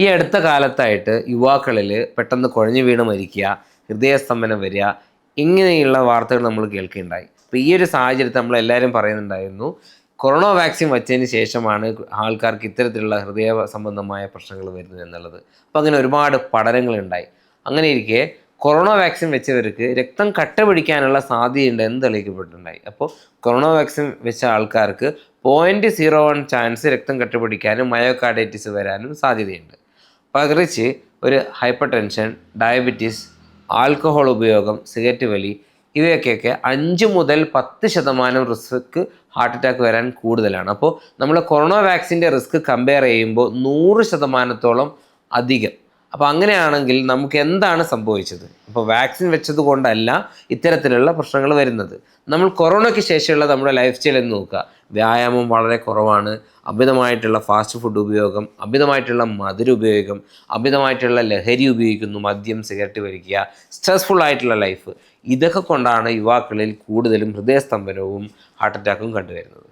ഈ അടുത്ത കാലത്തായിട്ട് യുവാക്കളിൽ പെട്ടെന്ന് കുഴഞ്ഞു വീണ് മരിക്കുക, ഹൃദയസ്തംഭനം വരിക, ഇങ്ങനെയുള്ള വാർത്തകൾ നമ്മൾ കേൾക്കുകയുണ്ടായി. അപ്പോൾ ഈ ഒരു സാഹചര്യത്തിൽ നമ്മളെല്ലാവരും പറയുന്നുണ്ടായിരുന്നു, കൊറോണ വാക്സിൻ വച്ചതിന് ശേഷമാണ് ആൾക്കാർക്ക് ഇത്തരത്തിലുള്ള ഹൃദയ സംബന്ധമായ പ്രശ്നങ്ങൾ വരുന്നത് എന്നുള്ളത്. അപ്പോൾ അങ്ങനെ ഒരുപാട് പഠനങ്ങളുണ്ടായി. അങ്ങനെ ഇരിക്കെ കൊറോണ വാക്സിൻ വെച്ചവർക്ക് രക്തം കട്ട പിടിക്കാനുള്ള സാധ്യതയുണ്ട് എന്ന് തെളിയിക്കപ്പെട്ടിട്ടുണ്ടായി. അപ്പോൾ കൊറോണ വാക്സിൻ വെച്ച ആൾക്കാർക്ക് 0.01 ചാൻസ് രക്തം കട്ടപിടിക്കാനും മയോകാർഡൈറ്റിസ് വരാനും സാധ്യതയുണ്ട്. പകർച്ച് ഒരു ഹൈപ്പർ ടെൻഷൻ, ഡയബറ്റീസ്, ആൽക്കഹോൾ ഉപയോഗം, സിഗരറ്റ് വലി ഇവയൊക്കെ 5 മുതൽ 10% റിസ്ക് ഹാർട്ട് അറ്റാക്ക് വരാൻ കൂടുതലാണ്. അപ്പോൾ നമ്മൾ കൊറോണ വാക്സിൻ്റെ റിസ്ക് കമ്പയർ ചെയ്യുമ്പോൾ 100%-ഓളം അധികം. അപ്പോൾ അങ്ങനെയാണെങ്കിൽ നമുക്ക് എന്താണ് സംഭവിച്ചത്? അപ്പോൾ വാക്സിൻ വെച്ചത് കൊണ്ടല്ല ഇത്തരത്തിലുള്ള പ്രശ്നങ്ങൾ വരുന്നത്. നമ്മൾ കൊറോണയ്ക്ക് ശേഷമുള്ള നമ്മുടെ ലൈഫ് സ്റ്റൈൽ എന്ന് നോക്കുക. വ്യായാമം വളരെ കുറവാണ്, അമിതമായിട്ടുള്ള ഫാസ്റ്റ് ഫുഡ് ഉപയോഗം, അമിതമായിട്ടുള്ള മധുരം ഉപയോഗം, അമിതമായിട്ടുള്ള ലഹരി ഉപയോഗിക്കുന്നു, മദ്യം, സിഗരറ്റ് വലിക്കുക, സ്ട്രെസ്ഫുൾ ആയിട്ടുള്ള ലൈഫ്, ഇതൊക്കെ കൊണ്ടാണ് യുവാക്കളിൽ കൂടുതലും ഹൃദയസ്തംഭനവും ഹാർട്ട് അറ്റാക്കും കണ്ടുവരുന്നത്.